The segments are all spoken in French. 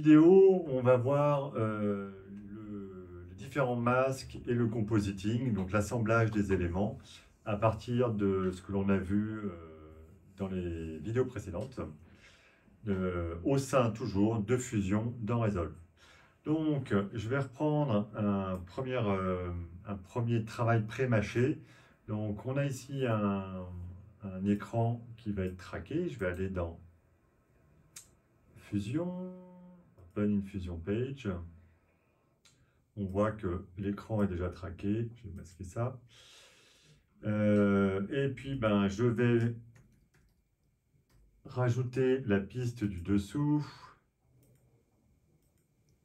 vidéo, on va voir les différents masques et le compositing, donc l'assemblage des éléments, à partir de ce que l'on a vu dans les vidéos précédentes, au sein toujours de Fusion dans Resolve. Donc, je vais reprendre un premier travail pré-mâché. Donc, on a ici un écran qui va être traqué. Je vais aller dans Fusion, Open in Fusion Page. On voit que l'écran est déjà traqué. Je vais masquer ça. Et puis, je vais rajouter la piste du dessous.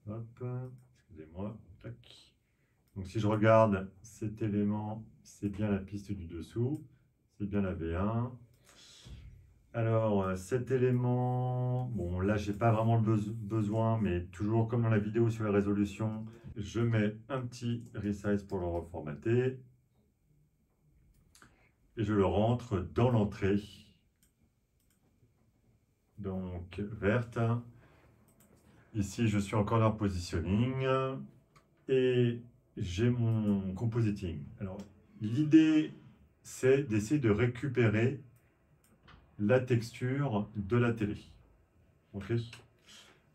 Hop, excusez-moi. Tac. Donc, si je regarde cet élément, c'est bien la piste du dessous. C'est bien la V1. Alors, cet élément, bon, là, j'ai pas vraiment le besoin, mais toujours comme dans la vidéo sur la résolution, je mets un petit resize pour le reformater. Et je le rentre dans l'entrée. Donc, verte. Ici, je suis en corner positioning. Et j'ai mon compositing. Alors, l'idée, c'est d'essayer de récupérer la texture de la télé. Ok.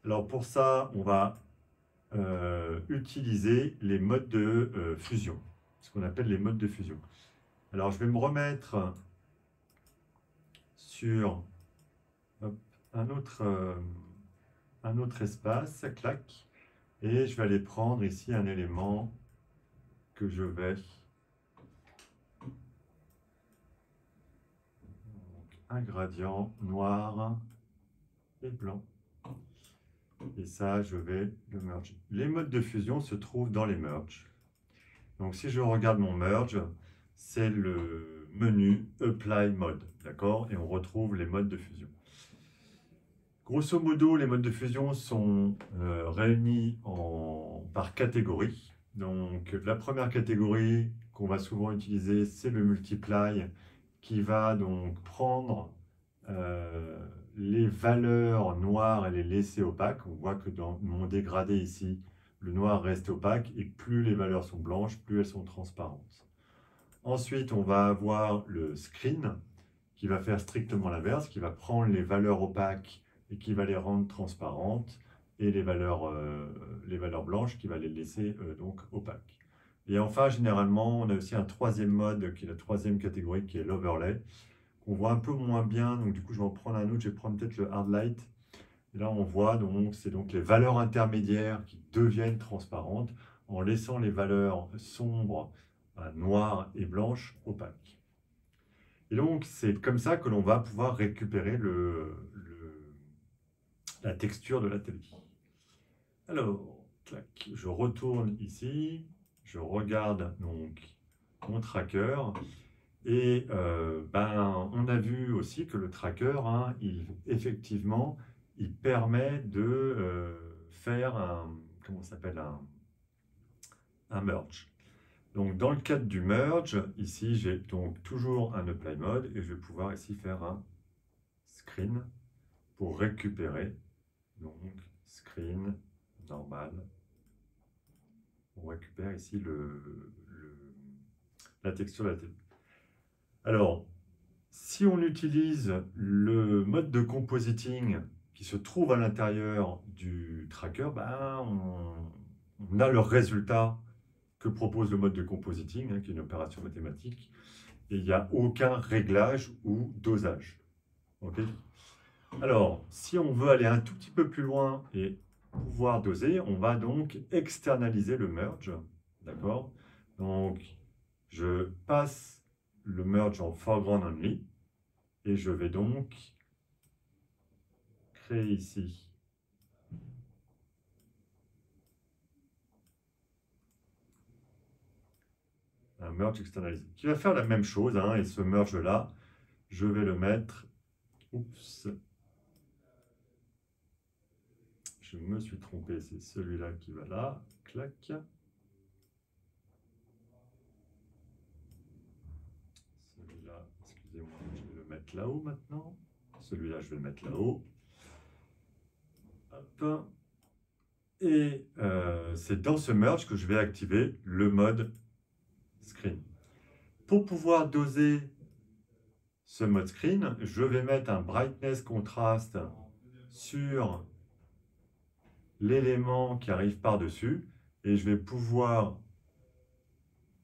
Alors pour ça, on va utiliser les modes de fusion, ce qu'on appelle les modes de fusion. Alors je vais me remettre sur hop, un autre espace, clac, et je vais aller prendre ici un élément que je vais un gradient noir et blanc. Et ça, je vais le merge. Les modes de fusion se trouvent dans les merges. Donc, si je regarde mon merge, c'est le menu Apply Mode, d'accord? Et on retrouve les modes de fusion. Grosso modo, les modes de fusion sont réunis par catégorie. Donc, la première catégorie qu'on va souvent utiliser, c'est le Multiply, qui va donc prendre les valeurs noires et les laisser opaques. On voit que dans mon dégradé ici, le noir reste opaque et plus les valeurs sont blanches, plus elles sont transparentes. Ensuite, on va avoir le screen qui va faire strictement l'inverse, qui va prendre les valeurs opaques et qui va les rendre transparentes et les valeurs blanches qui va les laisser donc opaques. Et enfin, généralement, on a aussi un troisième mode qui est la troisième catégorie qui est l'overlay, qu'on voit un peu moins bien. Donc du coup, je vais en prendre un autre. Je vais prendre peut-être le hard light. Et là, on voit donc c'est donc les valeurs intermédiaires qui deviennent transparentes en laissant les valeurs sombres, noires et blanches opaques. Et donc, c'est comme ça que l'on va pouvoir récupérer la texture de la télé. Alors, clac, je retourne ici, je regarde donc mon tracker. Et on a vu aussi que le tracker, hein, effectivement, il permet de faire comment s'appelle, un merge. Donc dans le cadre du merge, ici j'ai donc toujours un apply mode et je vais pouvoir ici faire un screen pour récupérer. Donc screen normal. On récupère ici la texture de la télé. Alors, si on utilise le mode de compositing qui se trouve à l'intérieur du tracker, on a le résultat que propose le mode de compositing, hein, qui est une opération mathématique, et il n'y a aucun réglage ou dosage. Okay. Alors, si on veut aller un tout petit peu plus loin et pouvoir doser, on va donc externaliser le merge. D'accord? Donc, je passe le merge en foreground only. Et je vais donc créer ici un merge externalisé qui va faire la même chose, hein, et ce merge là, je vais le mettre, oups, je me suis trompé, c'est celui-là qui va là, clac. Celui-là, excusez-moi, je vais le mettre là-haut maintenant. Celui-là, je vais le mettre là-haut. Hop. Et c'est dans ce merge que je vais activer le mode screen. Pour pouvoir doser ce mode screen, je vais mettre un brightness contrast sur l'élément qui arrive par-dessus et je vais pouvoir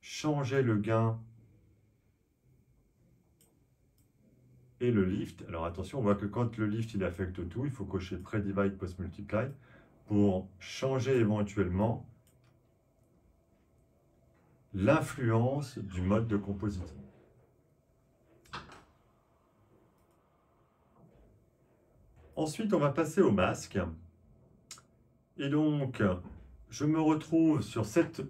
changer le gain et le lift. Alors attention, on voit que quand le lift il affecte tout, il faut cocher Predivide Post Multiply pour changer éventuellement l'influence du mode de compositing. Ensuite, on va passer au masque. Et donc, je me retrouve sur cette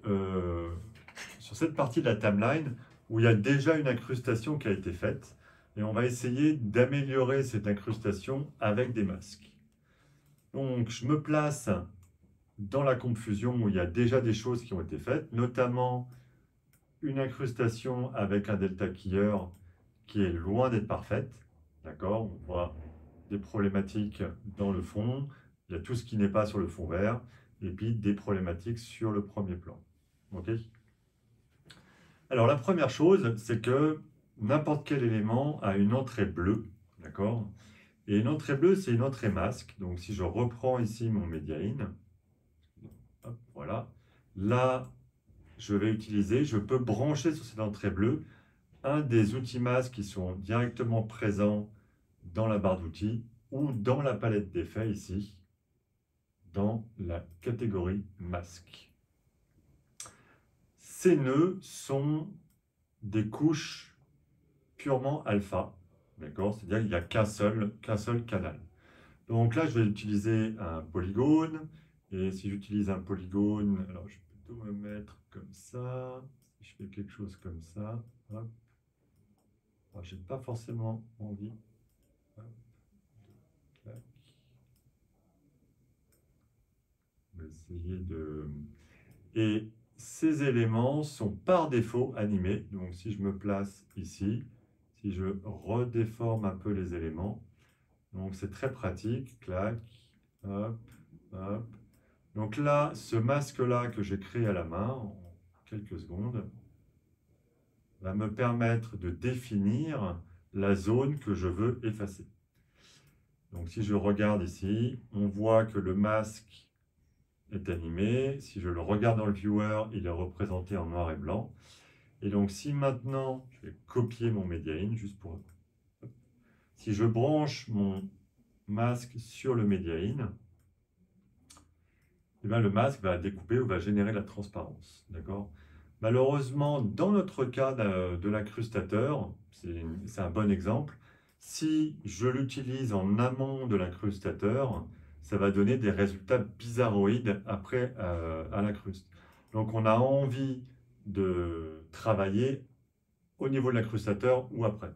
partie de la timeline où il y a déjà une incrustation qui a été faite. Et on va essayer d'améliorer cette incrustation avec des masques. Donc, je me place dans la confusion où il y a déjà des choses qui ont été faites, notamment une incrustation avec un delta keyer qui est loin d'être parfaite. D'accord? On voit des problématiques dans le fond, il y a tout ce qui n'est pas sur le fond vert, et puis des problématiques sur le premier plan. Ok? Alors la première chose, c'est que n'importe quel élément a une entrée bleue, d'accord? Et une entrée bleue, c'est une entrée masque. Donc si je reprends ici mon media in, hop, voilà, là, je vais utiliser, je peux brancher sur cette entrée bleue un des outils masques qui sont directement présents dans la barre d'outils ou dans la palette d'effets ici, dans la catégorie masque. Ces nœuds sont des couches purement alpha, d'accord? C'est-à-dire qu'il n'y a qu'un seul canal. Donc là, je vais utiliser un polygone, et si j'utilise un polygone, alors je vais plutôt me mettre comme ça, si je fais quelque chose comme ça, hop. Alors, j'ai pas forcément envie. Hop. Clac. On va essayer de... Et ces éléments sont par défaut animés. Donc si je me place ici, si je redéforme un peu les éléments, donc c'est très pratique. Clac, hop, hop. Donc là, ce masque-là que j'ai créé à la main, en quelques secondes, va me permettre de définir la zone que je veux effacer. Donc si je regarde ici, on voit que le masque est animé. Si je le regarde dans le viewer, il est représenté en noir et blanc. Et donc si maintenant, je vais copier mon media in, juste pour... Si je branche mon masque sur le media in, et bien le masque va découper ou va générer la transparence. D'accord? Malheureusement, dans notre cas de l'incrustateur, c'est un bon exemple, si je l'utilise en amont de l'incrustateur, ça va donner des résultats bizarroïdes après à l'incruste. Donc on a envie de travailler au niveau de l'incrustateur ou après.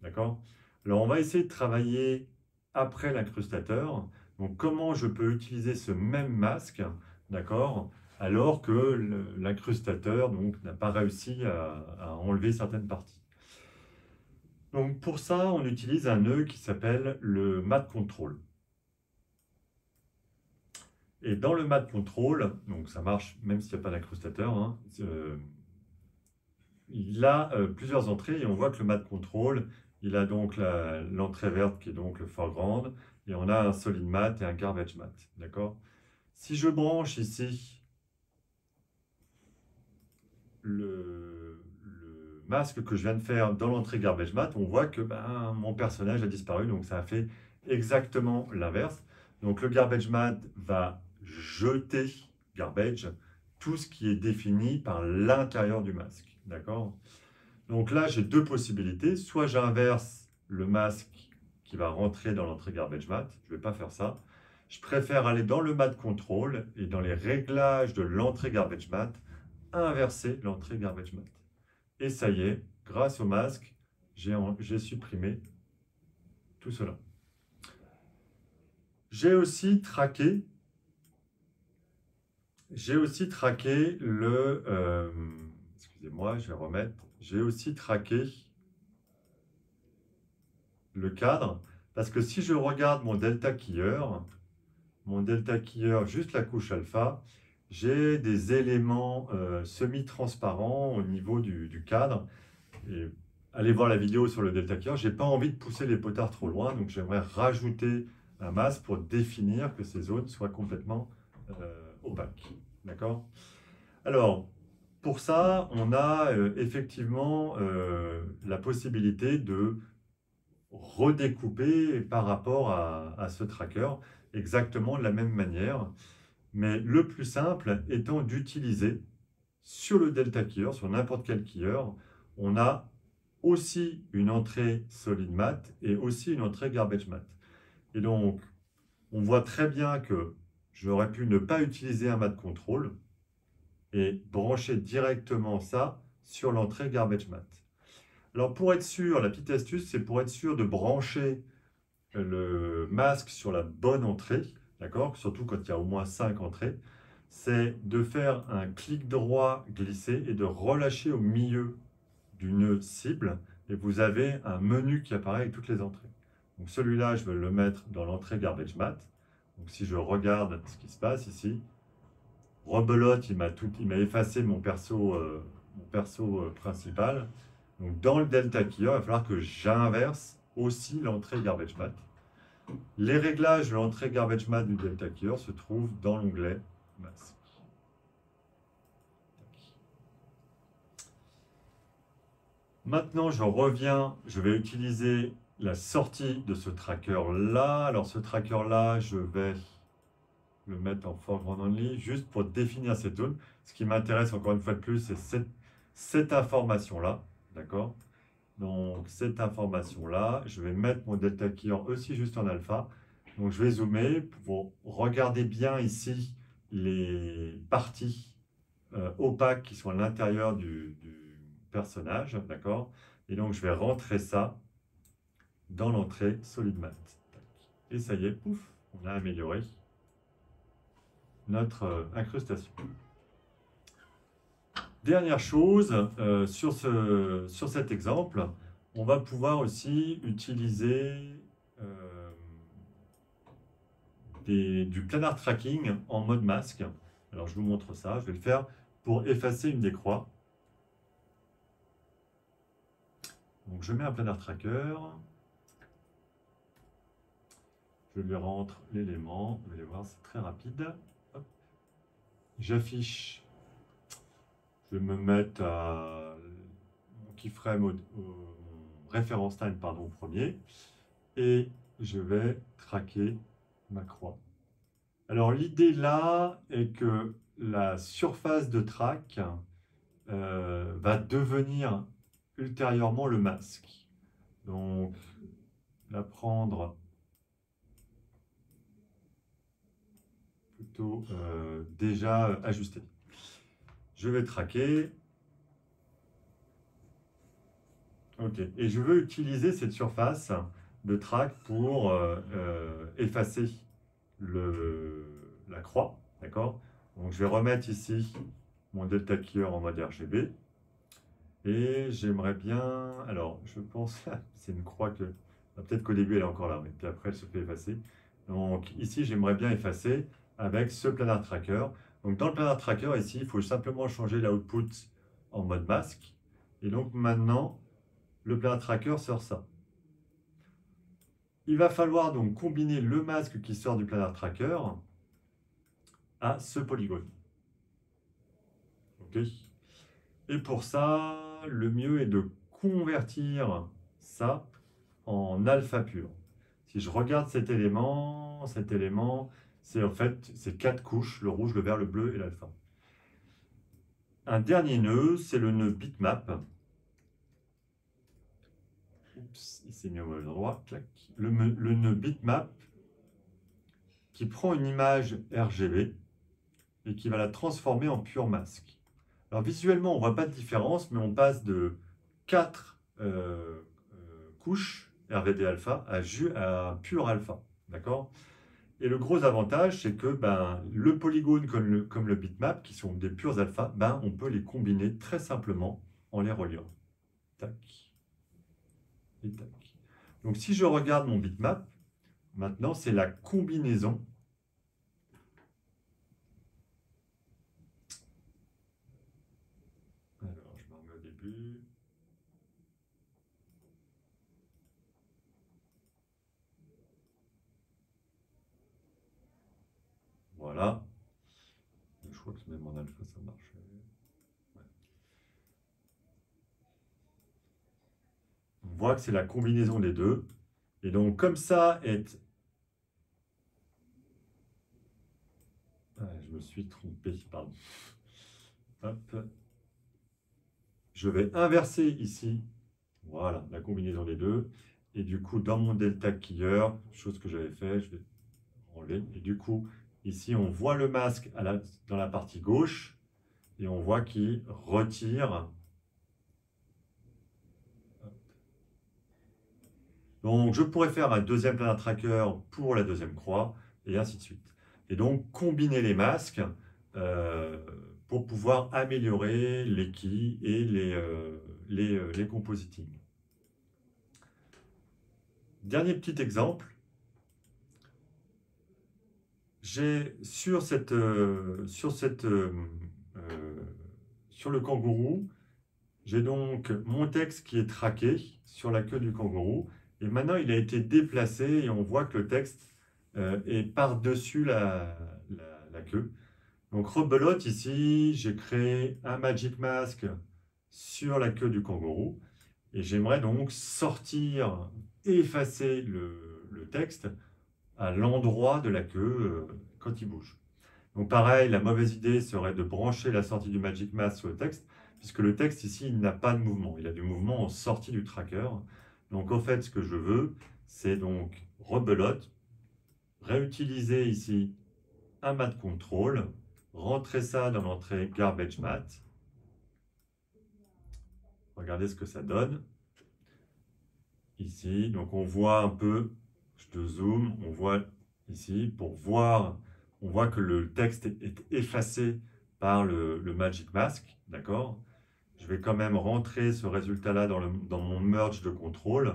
D'accord? Alors on va essayer de travailler après l'incrustateur. Donc comment je peux utiliser ce même masque, d'accord, alors que l'incrustateur n'a pas réussi à enlever certaines parties. Donc pour ça, on utilise un nœud qui s'appelle le matte control. Et dans le matte control, donc ça marche même s'il n'y a pas d'incrustateur, hein, il a plusieurs entrées et on voit que le matte control, il a donc l'entrée verte qui est donc le foreground et on a un solid matte et un garbage matte, d'accord? Si je branche ici le masque que je viens de faire dans l'entrée garbage matte, on voit que mon personnage a disparu, donc ça a fait exactement l'inverse. Donc le garbage matte va jeter garbage tout ce qui est défini par l'intérieur du masque, d'accord? Donc là, j'ai deux possibilités. Soit j'inverse le masque qui va rentrer dans l'entrée garbage matte. Je ne vais pas faire ça. Je préfère aller dans le matte control et dans les réglages de l'entrée garbage matte, inverser l'entrée garbage matte. Et ça y est, grâce au masque, j'ai supprimé tout cela. J'ai aussi traqué le... excusez-moi, je vais remettre. J'ai aussi traqué le cadre, parce que si je regarde mon delta keyer, mon delta keyer, juste la couche alpha, j'ai des éléments semi-transparents au niveau du cadre. Et allez voir la vidéo sur le delta keyer. Je n'ai pas envie de pousser les potards trop loin, donc j'aimerais rajouter un masque pour définir que ces zones soient complètement opaques. D'accord? Alors, pour ça, on a effectivement la possibilité de redécouper par rapport à ce tracker exactement de la même manière. Mais le plus simple étant d'utiliser sur le delta keyer, sur n'importe quel keyer, on a aussi une entrée solid mat et aussi une entrée garbage mat. Et donc, on voit très bien que j'aurais pu ne pas utiliser un mat control et brancher directement ça sur l'entrée garbage mat. Alors pour être sûr, la petite astuce, c'est pour être sûr de brancher le masque sur la bonne entrée, d'accord? Surtout quand il y a au moins 5 entrées, c'est de faire un clic droit glissé et de relâcher au milieu du nœud cible et vous avez un menu qui apparaît avec toutes les entrées. Donc celui-là, je vais le mettre dans l'entrée garbage mat. Donc si je regarde ce qui se passe ici, rebelote, il m'a effacé mon perso principal. Donc dans le delta keyer, il va falloir que j'inverse aussi l'entrée garbage mat. Les réglages de l'entrée garbage mat du delta keyer se trouvent dans l'onglet masque. Maintenant, je reviens, je vais utiliser la sortie de ce tracker-là. Alors, ce tracker-là, je vais le mettre en foreground only, juste pour définir cette zone. Ce qui m'intéresse, encore une fois de plus, c'est cette information-là, d'accord? Donc, cette information-là, je vais mettre mon delta keyer aussi juste en alpha. Donc, je vais zoomer pour regarder bien ici les parties opaques qui sont à l'intérieur du personnage, d'accord? Et donc, je vais rentrer ça dans l'entrée solid mat. Et ça y est, pouf, on a amélioré notre incrustation. Dernière chose, sur cet exemple, on va pouvoir aussi utiliser du planar tracking en mode masque. Alors, je vous montre ça. Je vais le faire pour effacer une des croix. Donc, je mets un planar tracker. Je lui rentre l'élément. Vous allez voir, c'est très rapide. J'affiche. Je vais me mettre à mon keyframe, mon référence time, pardon, au premier. Et je vais traquer ma croix. Alors l'idée là est que la surface de track va devenir ultérieurement le masque. Donc la prendre plutôt déjà ajustée. Je vais traquer. Ok, et je veux utiliser cette surface de track pour effacer la croix, d'accord? Donc je vais remettre ici mon delta keyer en mode RGB. Et j'aimerais bien, alors je pense, c'est une croix que, peut-être qu'au début elle est encore là, mais puis après elle se fait effacer. Donc ici j'aimerais bien effacer avec ce planar tracker. Donc dans le planar tracker ici, il faut simplement changer l'output en mode masque. Et donc maintenant, le planar tracker sort ça. Il va falloir donc combiner le masque qui sort du planar tracker à ce polygone. Ok. Et pour ça, le mieux est de convertir ça en alpha pur. Si je regarde cet élément, c'est en fait ces 4 couches, le rouge, le vert, le bleu et l'alpha. Un dernier nœud, c'est le nœud bitmap. Oups, il s'est mis au mauvais endroit. Clac. Le nœud bitmap qui prend une image RGB et qui va la transformer en pur masque. Alors visuellement, on ne voit pas de différence, mais on passe de 4 couches RVB alpha à pur alpha. D'accord? Et le gros avantage, c'est que le polygone comme le bitmap, qui sont des purs alpha, on peut les combiner très simplement en les reliant. Tac. Et tac. Donc si je regarde mon bitmap, maintenant c'est la combinaison crois que même en alpha, ça marche. Ouais. On voit que c'est la combinaison des deux. Et donc, comme ça est... Ah, je me suis trompé, pardon. Hop. Je vais inverser ici, voilà, la combinaison des deux. Et du coup, dans mon delta killer, chose que j'avais fait, je vais enlever. Et du coup, ici, on voit le masque dans la partie gauche. Et on voit qu'il retire. Donc, je pourrais faire un deuxième planar tracker pour la deuxième croix, et ainsi de suite. Et donc, combiner les masques pour pouvoir améliorer les keys et les compositing. Dernier petit exemple. J'ai sur le kangourou, j'ai donc mon texte qui est traqué sur la queue du kangourou. Et maintenant, il a été déplacé et on voit que le texte est par-dessus la queue. Donc, rebelote ici, j'ai créé un Magic Mask sur la queue du kangourou. Et j'aimerais donc sortir, effacer le texte à l'endroit de la queue quand il bouge. Donc pareil, la mauvaise idée serait de brancher la sortie du Magic Mask sur le texte, puisque le texte ici, il n'a pas de mouvement. Il a du mouvement en sortie du tracker. Donc en fait, ce que je veux, c'est donc rebelote, réutiliser ici un mat control, rentrer ça dans l'entrée garbage mat. Regardez ce que ça donne. Ici, donc on voit un peu, je te zoome, on voit ici, pour voir, on voit que le texte est effacé par le Magic Mask, d'accord? Je vais quand même rentrer ce résultat-là dans mon merge de contrôle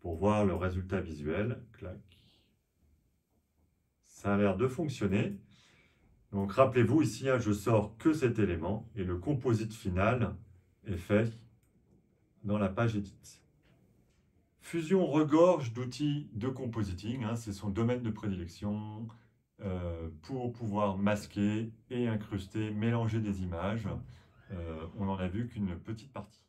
pour voir le résultat visuel. Clac. Ça a l'air de fonctionner. Donc rappelez-vous ici, hein, je sors que cet élément et le composite final est fait dans la page Edit. Fusion regorge d'outils de compositing, hein, c'est son domaine de prédilection pour pouvoir masquer et incruster, mélanger des images. On n'en a vu qu'une petite partie.